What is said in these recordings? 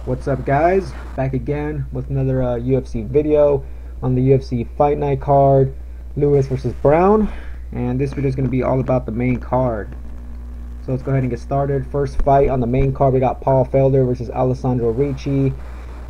What's up, guys? Back again with another UFC video on the UFC Fight Night card, Lewis versus Browne, and this video is going to be all about the main card. So let's go ahead and get started. First fight on the main card, we got Paul Felder versus Alessandro.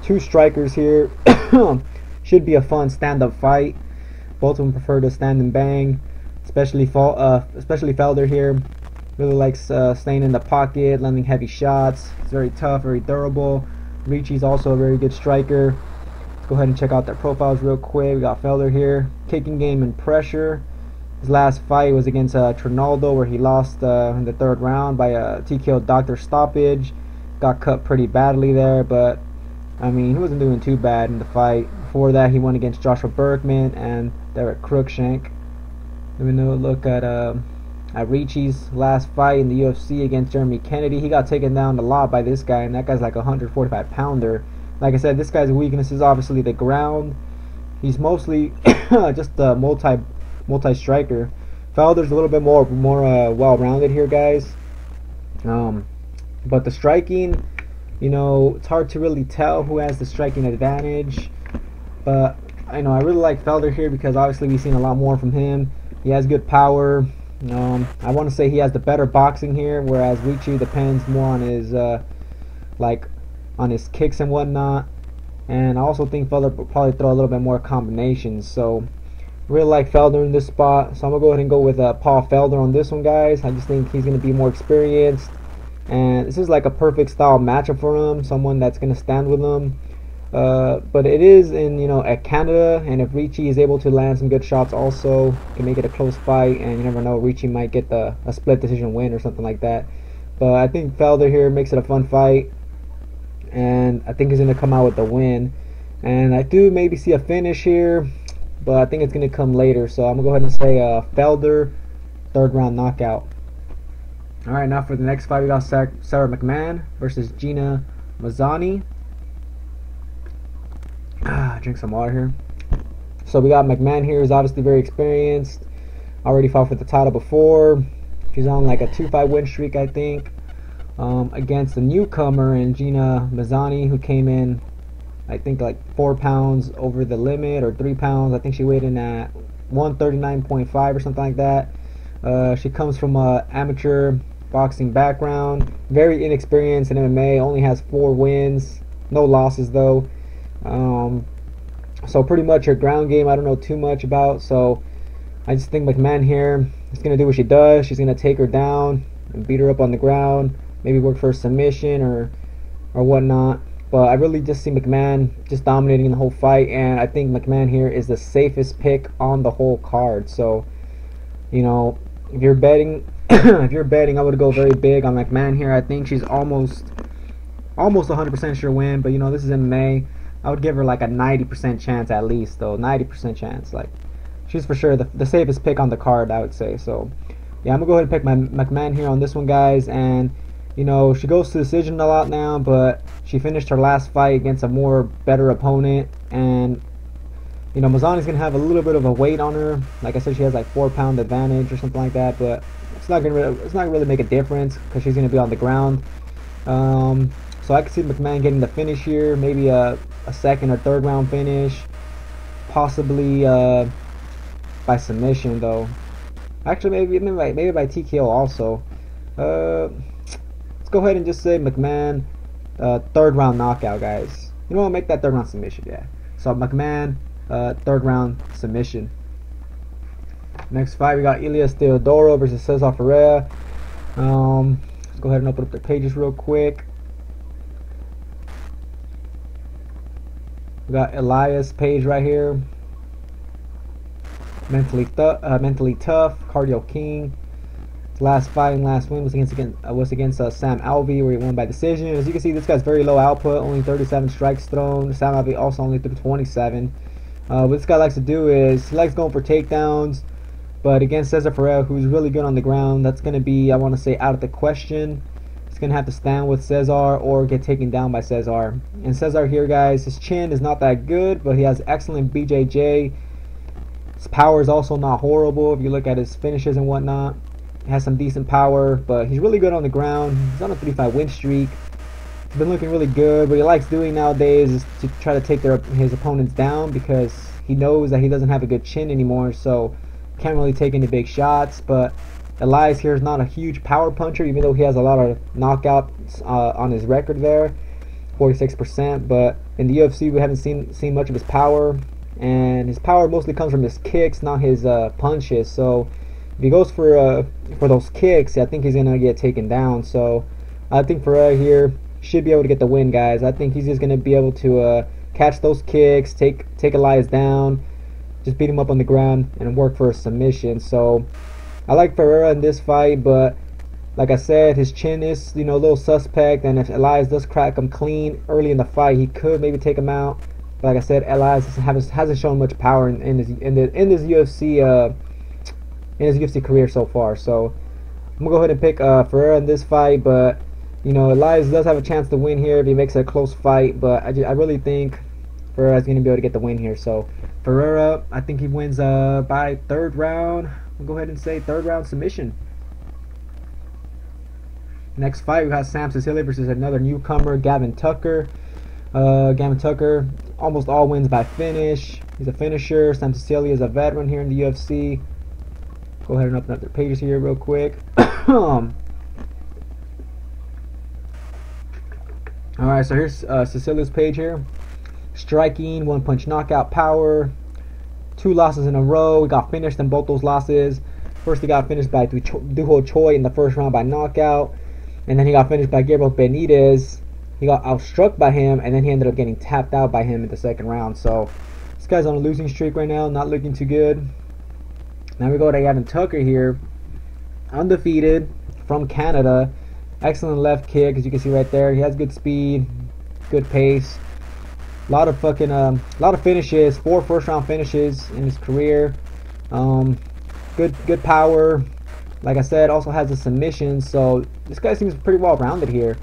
Two strikers here. Should be a fun stand-up fight. Both of them prefer to stand and bang, especially Felder here. Really likes staying in the pocket, landing heavy shots. It's very tough, very durable. Ricci's also a very good striker. Let's go ahead and check out their profiles real quick. We got Felder here, kicking game and pressure. His last fight was against Trinaldo, where he lost in the third round by a TKO doctor stoppage. Got cut pretty badly there, but I mean, he wasn't doing too bad in the fight. Before that, he won against Joshua Berkman and Derek Cruikshank. Let me look at Ricci's last fight in the UFC against Jeremy Kennedy. He got taken down a lot by this guy, and that guy's like a 145 pounder. Like I said, this guy's weakness is obviously the ground. He's mostly just a multi striker. Felder's a little bit more well-rounded here, guys. But the striking, you know, it's hard to really tell who has the striking advantage. But I really like Felder here because obviously we've seen a lot more from him. He has good power. I want to say he has the better boxing here, whereas Ricci depends more on his on his kicks and whatnot. And I also think Felder will probably throw a little bit more combinations. So really like Felder in this spot. So I'm gonna go ahead and go with Paul Felder on this one, guys. I just think he's gonna be more experienced, and this is like a perfect style matchup for him. Someone that's gonna stand with him. But it is in at Canada, and if Ricci is able to land some good shots, also can make it a close fight, and you never know, Ricci might get a split decision win or something like that. But I think Felder here makes it a fun fight, and I think he's gonna come out with the win. And I do maybe see a finish here, but I think it's gonna come later. So I'm gonna go ahead and say Felder, third round knockout. All right, now for the next fight, we got Sara McMann versus Gina Mazani. Drink some water here. So we got McMann here, who's obviously very experienced. Already fought for the title before. She's on like a 2-5 win streak, I think, against the newcomer and Gina Mazani, who came in, I think, like 4 pounds over the limit, or 3 pounds. I think she weighed in at 139.5 or something like that. She comes from a amateur boxing background, very inexperienced in MMA. Only has 4 wins, no losses though. So pretty much her ground game I don't know too much about, so I just think McMann here is going to do what she does. She's going to take her down and beat her up on the ground, maybe work for a submission or whatnot. But I really just see McMann just dominating the whole fight, and I think McMann here is the safest pick on the whole card. So if you're betting I would go very big on McMann here. I think she's almost 100% sure win, but this is in May. I would give her like a 90% chance at least, though. 90% chance. Like, she's for sure the safest pick on the card, I would say. So, yeah, I'm going to go ahead and pick my McMann here on this one, guys. And, she goes to decision a lot now, but she finished her last fight against a better opponent. And, Mazani's going to have a little bit of a weight on her. Like I said, she has like 4-pound advantage or something like that. But it's not going to really make a difference because she's going to be on the ground. So I could see McMann getting the finish here, maybe a second or third round finish, possibly by submission though. Actually, maybe by TKO also. Let's go ahead and just say McMann, third round knockout, guys. Make that third round submission, yeah. So McMann, third round submission. Next fight, we got Theodoro versus Cesar Ferreira. Let's go ahead and open up the pages real quick. We got Elias page right here. Mentally tough, cardio king. His last fight and last win was against Sam Alvey, where he won by decision. As you can see, this guy's very low output, only 37 strikes thrown. Sam Alvey also only threw 27. What this guy likes to do is he likes going for takedowns, but against Cesar Ferreira, who's really good on the ground, that's going to be, I want to say, out of the question. He's going to have to stand with Cesar or get taken down by Cesar. And Cesar here, guys, his chin is not that good, but he has excellent BJJ. His power is also not horrible if you look at his finishes and whatnot. He has some decent power, but he's really good on the ground. He's on a 3-5 win streak. been looking really good. What he likes doing nowadays is to try to take his opponents down, because he knows that he doesn't have a good chin anymore, so can't really take any big shots. But Elias here is not a huge power puncher, even though he has a lot of knockouts on his record there, 46%. But in the UFC, we haven't seen much of his power, and his power mostly comes from his kicks, not his punches. So if he goes for those kicks, I think he's gonna get taken down. So I think Ferreira here should be able to get the win, guys. I think he's just gonna be able to catch those kicks, take Elias down, just beat him up on the ground, and work for a submission. So I like Ferreira in this fight, but like I said, his chin is, a little suspect, and if Elias does crack him clean early in the fight, he could maybe take him out. But like I said, Elias hasn't shown much power in his UFC career so far. So I'm gonna go ahead and pick Ferreira in this fight, but Elias does have a chance to win here if he makes it a close fight. But I really think Ferreira is gonna be able to get the win here. So Ferreira, I think he wins by third round. I'll go ahead and say third round submission. Next fight, we got Sam Sicilia versus another newcomer, Gavin Tucker. Gavin Tucker, almost all wins by finish. He's a finisher. Sam Sicilia is a veteran here in the UFC. Go ahead and open up their pages here real quick. Alright, so here's Cecilia's page here. Striking, one punch knockout power. 2 losses in a row. He got finished in both those losses. First, he got finished by Duho Choi in the first round by knockout. And then he got finished by Gabriel Benitez. He got outstruck by him, and then he ended up getting tapped out by him in the second round. So this guy's on a losing streak right now, not looking too good. Now we go to Gavin Tucker here, undefeated, from Canada. Excellent left kick, as you can see right there. He has good speed, good pace. A lot of finishes, 4 first-round finishes in his career. Good power. Like I said, also has a submission. So this guy seems pretty well-rounded here.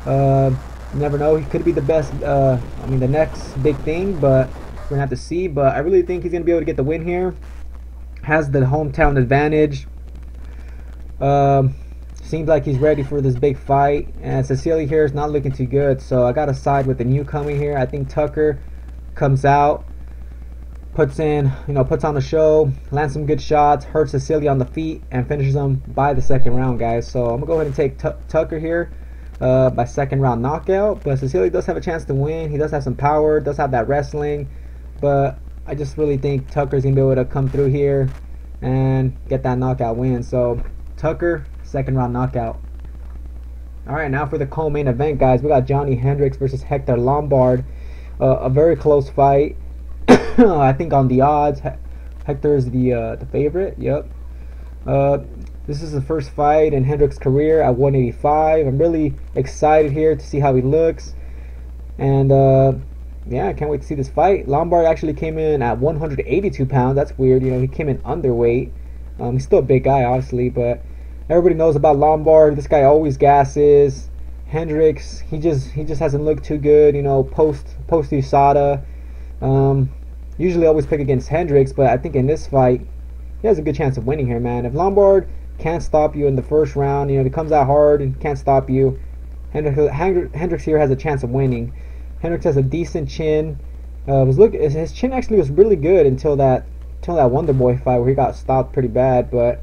You never know, he could be the best. The next big thing, but we're gonna have to see. But I really think he's gonna be able to get the win here. Has the hometown advantage. Seems like he's ready for this big fight, and Cecilia here is not looking too good, so I gotta side with the newcomer here. I think Tucker comes out, puts on the show, lands some good shots, hurts Cecilia on the feet, and finishes him by the second round, guys. So I'm gonna go ahead and take Tucker here by second round knockout. But Cecilia does have a chance to win. He does have some power, does have that wrestling, but I just really think Tucker's gonna be able to come through here and get that knockout win. So Tucker, second round knockout. Alright, now for the co-main event, guys. We got Johnny Hendricks versus Hector Lombard. A very close fight. I think on the odds, Hector is the favorite. Yep. This is the first fight in Hendricks' career at 185. I'm really excited here to see how he looks. And yeah, I can't wait to see this fight. Lombard actually came in at 182 pounds. That's weird. He came in underweight. He's still a big guy, obviously, but everybody knows about Lombard. This guy always gasses. Hendricks, he just hasn't looked too good, post USADA. Usually always pick against Hendricks, but I think in this fight, he has a good chance of winning here, man. If Lombard can't stop you in the first round, he comes out hard and can't stop you, Hendricks here has a chance of winning. Hendricks has a decent chin. His chin actually was really good until that Wonder Boy fight where he got stopped pretty bad, but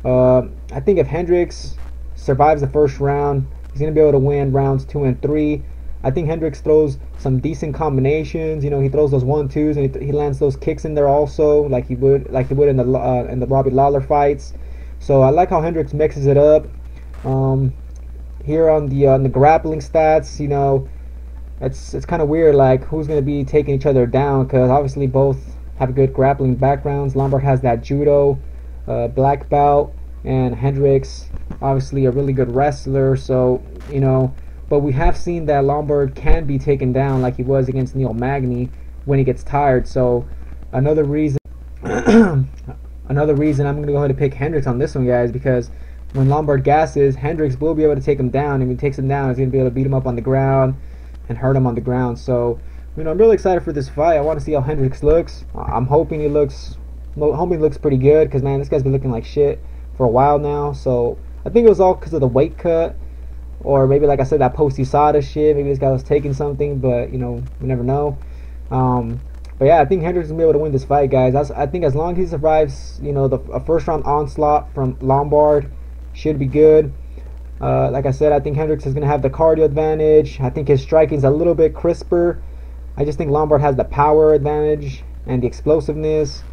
I think if Hendricks survives the first round, he's going to be able to win rounds 2 and 3. I think Hendricks throws some decent combinations. He throws those 1-2s, and he lands those kicks in there also, like he would in the Robbie Lawler fights. So I like how Hendricks mixes it up. Here on the grappling stats, it's kind of weird, like who's going to be taking each other down, because obviously both have good grappling backgrounds. Lombard has that judo black belt, and Hendricks obviously a really good wrestler. So but we have seen that Lombard can be taken down like he was against Neil Magny when he gets tired. So another reason I'm going to go ahead and pick Hendricks on this one, guys, because when Lombard gasses, Hendricks will be able to take him down. And if he takes him down, he's going to be able to beat him up on the ground and hurt him on the ground. So I'm really excited for this fight. I want to see how Hendricks looks. I'm hoping he looks pretty good, because man, this guy's been looking like shit for a while now. So I think it was all because of the weight cut. or maybe like I said, that post USADA shit. Maybe this guy was taking something, but you know, we never know. But yeah, I think Hendricks is gonna be able to win this fight, guys. I think as long as he survives, you know, a first round onslaught from Lombard, should be good. Like I said, I think Hendricks is gonna have the cardio advantage. I think his striking is a little bit crisper. I just think Lombard has the power advantage and the explosiveness.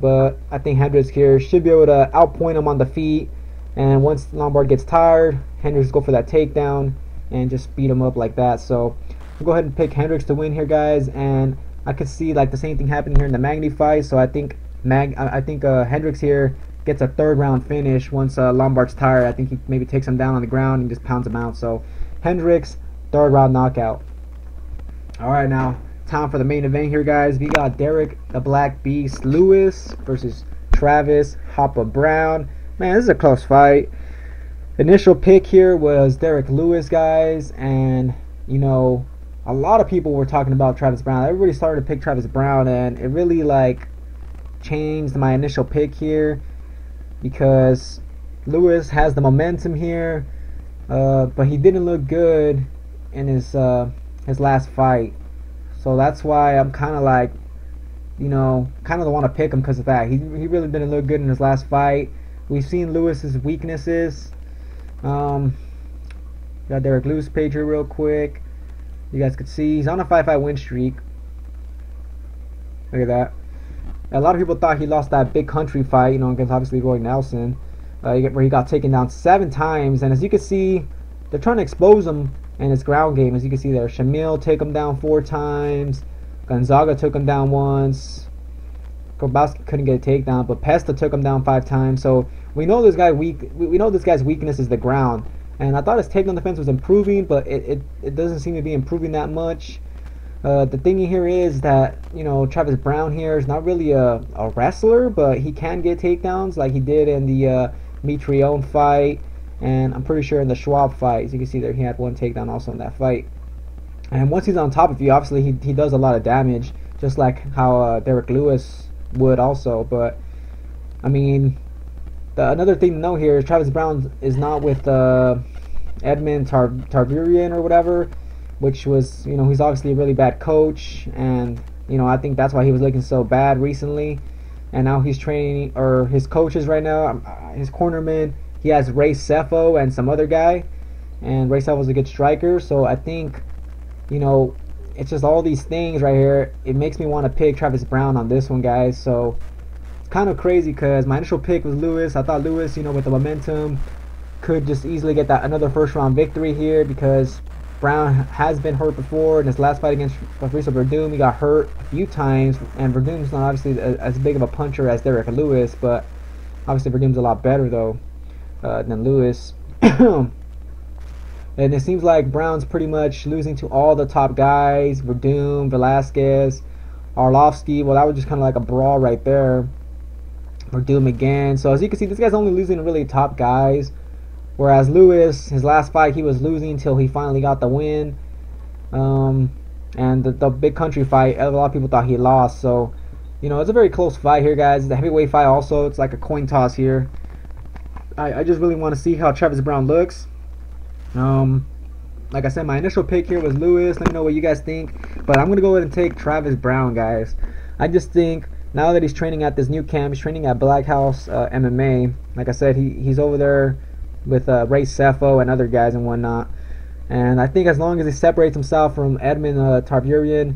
But I think Hendricks here should be able to outpoint him on the feet. And once Lombard gets tired, Hendricks go for that takedown and just beat him up like that. So we'll go ahead and pick Hendricks to win here, guys. And I could see like the same thing happening here in the Magny fight. So I think Hendricks here gets a third round finish once Lombard's tired. I think he maybe takes him down on the ground and just pounds him out. So Hendricks, third round knockout. Alright, now time for the main event here, guys. We got Derrick the Black Beast Lewis versus Travis Hoppa Browne. Man, this is a close fight. Initial pick here was Derrick Lewis, guys, and you know, a lot of people were talking about Travis Browne. Everybody started to pick Travis Browne, and it really like changed my initial pick here because Lewis has the momentum here, but he didn't look good in his last fight. So that's why I'm kind of like, you know, kind of want to pick him because of that. He really didn't look good in his last fight. We've seen Lewis's weaknesses. Got Derrick Lewis page here real quick. You guys could see he's on a 5-5 win streak. Look at that. A lot of people thought he lost that big country fight, you know, against obviously Roy Nelson, where he got taken down 7 times. And as you can see, they're trying to expose him in his ground game. As you can see there, Shamil took him down 4 times. Gonzaga took him down once. Kowalski couldn't get a takedown, but Pesta took him down 5 times. So we know this guy we know this guy's weakness is the ground. And I thought his takedown defense was improving, but it doesn't seem to be improving that much. The thing here is that, you know, Travis Browne here is not really a wrestler, but he can get takedowns like he did in the Mitrione fight, and I'm pretty sure in the Schwab fight. As you can see there, he had 1 takedown also in that fight. And once he's on top of you, obviously he does a lot of damage, just like how Derrick Lewis would also. But I mean, another thing to know here is Travis Browne is not with Edmund Tarverian or whatever, which was, you know, he's obviously a really bad coach, and you know, I think that's why he was looking so bad recently. And now he's training, or his coaches right now, his cornerman, he has Ray Cepho and some other guy, and Ray Cepho's a good striker. So I think, you know, it's just all these things right here. It makes me want to pick Travis Browne on this one, guys. So it's kind of crazy because my initial pick was Lewis. I thought Lewis, you know, with the momentum, could just easily get that another first round victory here because Browne has been hurt before. In his last fight against Fabricio Verdum, he got hurt a few times, and Verdum's not obviously as big of a puncher as Derrick Lewis, but obviously Verdum's a lot better though than Lewis. And it seems like Browne's pretty much losing to all the top guys: Verdum, Velasquez, Arlovsky. Well, that was just kind of like a brawl right there. Verdum again. So as you can see, this guy's only losing to really top guys. Whereas Lewis, his last fight, he was losing until he finally got the win. And the big country fight, a lot of people thought he lost. So, you know, it's a very close fight here, guys. The heavyweight fight also, it's like a coin toss here. I just really want to see how Travis Browne looks. Like I said, my initial pick here was Lewis. Let me know what you guys think. But I'm going to go ahead and take Travis Browne, guys. I just think now that he's training at this new camp, he's training at Black House MMA. Like I said, he's over there with Ray Cepho and other guys and whatnot. And I think as long as he separates himself from Edmund Tarverian,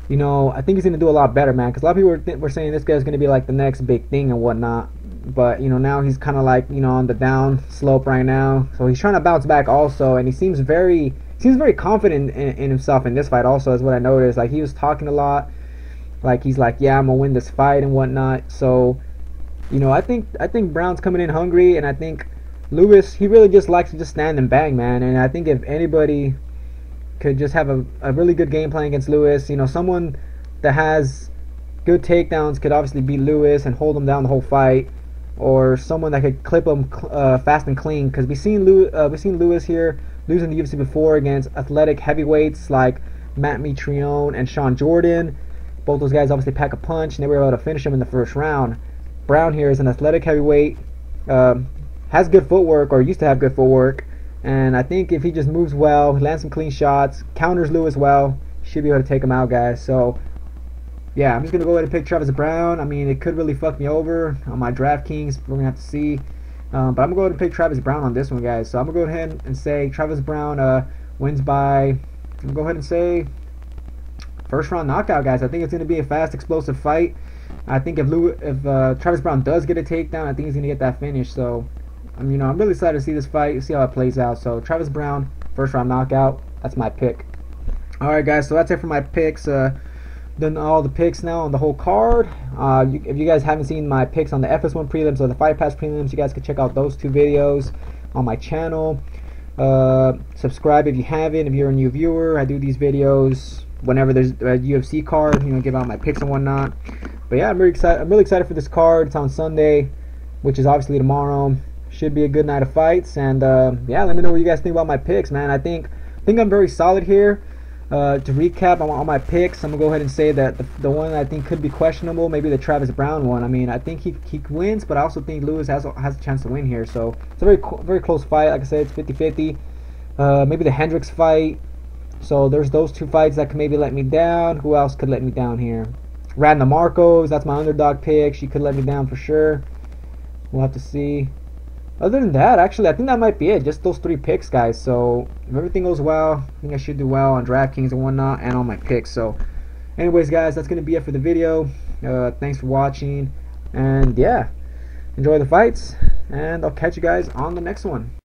you know, I think he's going to do a lot better, man. Because a lot of people were saying this guy's going to be like the next big thing and whatnot. But, you know, now he's kind of like, you know, on the down slope right now. So he's trying to bounce back also. And he seems very confident in himself in this fight also, is what I noticed. Like, he was talking a lot. Like, he's like, yeah, I'm going to win this fight and whatnot. So, you know, I think Browne's coming in hungry. And I think Lewis, he really just likes to just stand and bang, man. And I think if anybody could just have a really good game plan against Lewis, you know, someone that has good takedowns could obviously beat Lewis and hold him down the whole fight. Or someone that could clip him fast and clean, because we've seen Lewis here lose in the UFC before against athletic heavyweights like Matt Mitrione and Sean Jordan. Both those guys obviously pack a punch, and they were able to finish him in the first round. Browne here is an athletic heavyweight, has good footwork, or used to have good footwork, And I think if he just moves well, lands some clean shots, counters Lewis well, should be able to take him out, guys. So yeah, I'm just gonna go ahead and pick Travis Browne. I mean, it could really fuck me over on my DraftKings. We're gonna have to see. But I'm gonna go ahead and pick Travis Browne on this one, guys. So I'm gonna go ahead and say Travis Browne wins by, I'm gonna go ahead and say first round knockout, guys. I think it's gonna be a fast, explosive fight. I think if Travis Browne does get a takedown, I think he's gonna get that finish. So I'm really excited to see this fight, see how it plays out. So Travis Browne, first round knockout. That's my pick. All right, guys. So that's it for my picks. Done all the picks now on the whole card. If you guys haven't seen my picks on the FS1 prelims or the Fight Pass prelims, you guys can check out those 2 videos on my channel. Subscribe if you haven't, if you're a new viewer. I do these videos whenever there's a UFC card, give out my picks and whatnot. But yeah, I'm really excited for this card. It's on Sunday, which is obviously tomorrow. Should be a good night of fights. And yeah, let me know what you guys think about my picks, man. I think I'm very solid here. To recap on all my picks, I'm gonna go ahead and say that the one I think could be questionable, maybe the Travis Browne one. I mean, I think he wins, but I also think Lewis has a chance to win here. So it's a very close fight. Like I said, it's 50-50. Maybe the Hendricks fight. So there's those 2 fights that could maybe let me down. Who else could let me down here? Radna Marcos, that's my underdog pick. She could let me down for sure. We'll have to see. Other than that, actually, I think that might be it. Just those 3 picks, guys. So if everything goes well, I think I should do well on DraftKings and whatnot, and on my picks. So anyways, guys, that's gonna be it for the video. Thanks for watching, and yeah, enjoy the fights, and I'll catch you guys on the next one.